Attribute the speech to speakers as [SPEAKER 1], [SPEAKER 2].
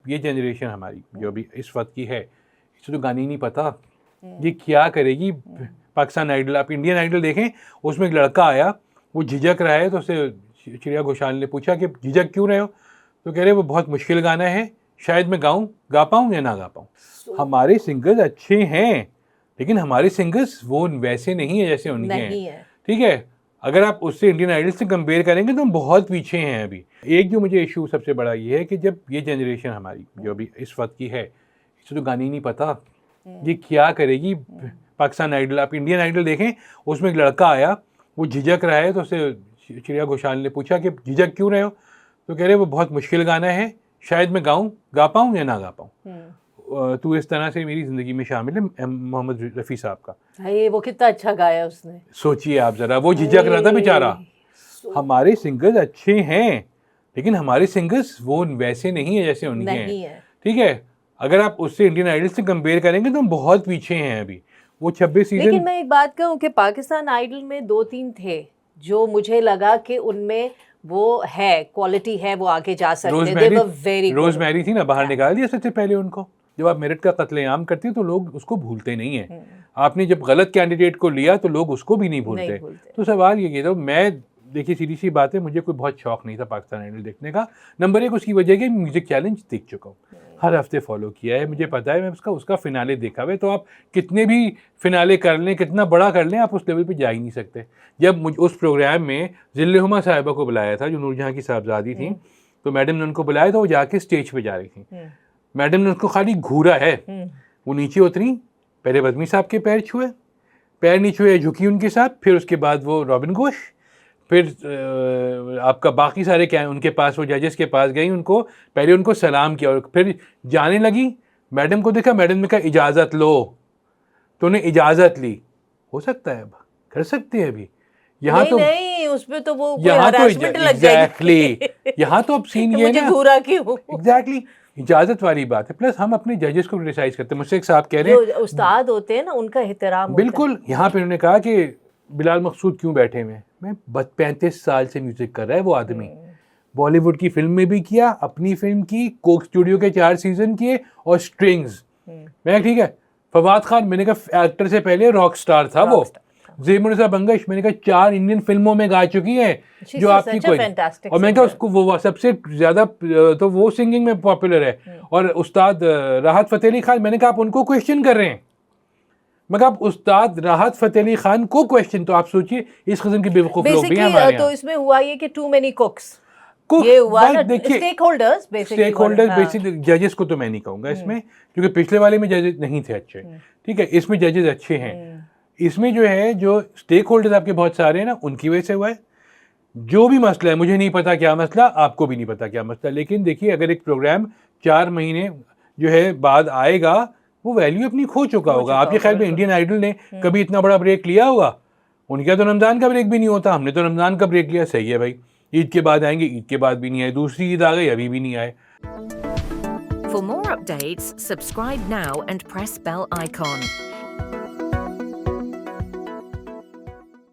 [SPEAKER 1] ये जनरेशन हमारी जो अभी इस वक्त की है, इसे तो गाने ही नहीं पता ये क्या करेगी। पाकिस्तान आइडल, आप इंडियन आइडल देखें, उसमें एक लड़का आया, वो झिझक रहा है, तो उससे श्रेया घोषाल ने पूछा कि झिझक क्यों रहे हो, तो कह रहे वो बहुत मुश्किल गाना है, शायद मैं गा पाऊँ या ना गा पाऊँ। हमारे सिंगर्स अच्छे हैं, लेकिन हमारे सिंगर्स वो वैसे नहीं है जैसे उनके हैं। ठीक है, अगर आप उससे इंडियन आइडल से कंपेयर करेंगे तो हम बहुत पीछे हैं अभी। एक जो मुझे इशू सबसे बड़ा ये है कि जब ये जनरेशन हमारी जो अभी इस वक्त की है, इसे तो गाने ही नहीं पता ये क्या करेगी। पाकिस्तान आइडल, आप इंडियन आइडल देखें, उसमें एक लड़का आया, वो झिझक रहा है, तो उससे श्रेया घोषाल ने पूछा कि झिझक क्यों रहे हो, तो कह रहे वो बहुत मुश्किल गाना है, शायद मैं गा पाऊँ या ना गा पाऊँ। तो इस तरह से मेरी ज़िंदगी में शामिल है मोहम्मद रफ़ी साहब का।
[SPEAKER 2] ये वो कितना अच्छा गाया उसने,
[SPEAKER 1] सोचिए आप ज़रा, वो झिझक रहा था बेचारा। हमारे सिंगर्स अच्छे हैं, लेकिन हमारे सिंगर्स वो वैसे नहीं है जैसे उनके हैं। ठीक है, अगर आप उससे इंडियन आइडल से कंपेयर करेंगे तो हम बहुत पीछे हैं अभी। वो 26 सीजन।
[SPEAKER 2] लेकिन मैं एक बात कहूँ कि पाकिस्तान आइडल में 2-3 थे जो मुझे लगा कि उनमें वो है, क्वालिटी है, वो आगे जा सकते हैं।
[SPEAKER 1] रोजमेरी थी ना, बाहर निकाल दिया सबसे पहले उनको। जब आप मेरिट का कत्लेआम करती है तो लोग उसको भूलते नहीं है। आपने जब गलत कैंडिडेट को लिया तो लोग उसको भी नहीं भूलते। तो सवाल ये था, मैं देखिए सीधी सी बात है, मुझे कोई बहुत शौक नहीं था पाकिस्तान आइडल देखने का। नंबर एक उसकी वजह कि म्यूजिक चैलेंज देख चुका हूँ, हर हफ्ते फॉलो किया है, मुझे पता है, मैं उसका फिनाले देखा हुआ है। तो आप कितने भी फिनाले कर लें, कितना बड़ा कर लें, आप उस लेवल पे जा ही नहीं सकते। जब उस प्रोग्राम में ज़िल्ले-हुमा साहिबा को बुलाया था, जो नूरजहाँ की साहबजादी थी, तो मैडम ने उनको बुलाया, तो वो जाके स्टेज पे जा रही थी। मैडम ने उनको खाली घूरा है, वो नीचे उतरी, पहले बदमी साहब के पैर छुए, पैर नहीं छुए, झुकी उनके साथ, फिर उसके बाद वो रॉबिन घोष, फिर आपका बाकी सारे क्या उनके पास, वो जजेस के पास गई, उनको पहले उनको सलाम किया और फिर जाने लगी। मैडम को देखा, मैडम ने कहा इजाज़त लो, तो उन्हें इजाज़त ली। हो सकता है अब कर सकते हैं अभी यहाँ, तो
[SPEAKER 2] नहीं उसमें तो वो
[SPEAKER 1] यहाँ तो एग्जैक्टली यहाँ तो अब सीन ये ना, एग्जैक्टली इजाजत वाली बात है। प्लस हम अपने जजेस को क्रिटिसाइज करते हैं। मुझसे एक साहब कह रहे हैं,
[SPEAKER 2] जो उस्ताद होते हैं ना, उनका एहतराम
[SPEAKER 1] बिल्कुल। यहाँ पे उन्होंने कहा कि बिलाल मकसूद क्यों बैठे हुए, मैं 35 साल से म्यूजिक कर रहा है वो आदमी, बॉलीवुड की फिल्म में भी किया, अपनी फिल्म की, कोक स्टूडियो के 4 सीजन किए और स्ट्रिंग्स। मैं ठीक है, फवाद खान मैंने कहा एक्टर से पहले रॉक स्टार था वो। ज़ेमुनिसा बंगश मैंने कहा 4 इंडियन फिल्मों में गा चुकी है, जो आपकी कोई, और मैंने कहा उसको वो सबसे ज्यादा तो वो सिंगिंग में पॉपुलर है। और उस्ताद राहत फ़तेह अली खान, मैंने कहा आप उनको क्वेश्चन कर रहे हैं, मैं कहा उस्ताद राहत फ़तेह अली खान को क्वेश्चन, तो आप सोचिए इस किस्म के बेवकूफ लोग भी हैं हमारे।
[SPEAKER 2] तो इसमें हुआ ये कि टू मेनी कुक्स ये हुआ ना, स्टेक होल्डर्स
[SPEAKER 1] बेसिकली जजेस को तो मैं नहीं कहूँगा इसमें, क्योंकि पिछले वाले में जजेस नहीं थे अच्छे। ठीक है, इसमें जजेस अच्छे हैं। इसमें जो है, जो स्टेक होल्डर्स आपके बहुत सारे हैं ना, उनकी वजह से हुआ है। जो भी मसला है, मुझे नहीं पता क्या मसला, आपको भी नहीं पता क्या मसला, लेकिन देखिए अगर एक प्रोग्राम 4 महीने जो है बाद आएगा, वो वैल्यू अपनी खो चुका होगा। आपके ख्याल में इंडियन आइडल ने कभी इतना बड़ा ब्रेक लिया होगा? उनका तो रमज़ान का ब्रेक भी नहीं होता, हमने तो रमज़ान का ब्रेक लिया। सही है भाई, ईद के बाद आएंगे, ईद के बाद भी नहीं आए, दूसरी ईद आ गई, अभी भी नहीं आए।
[SPEAKER 3] For more updates, subscribe now and press bell icon.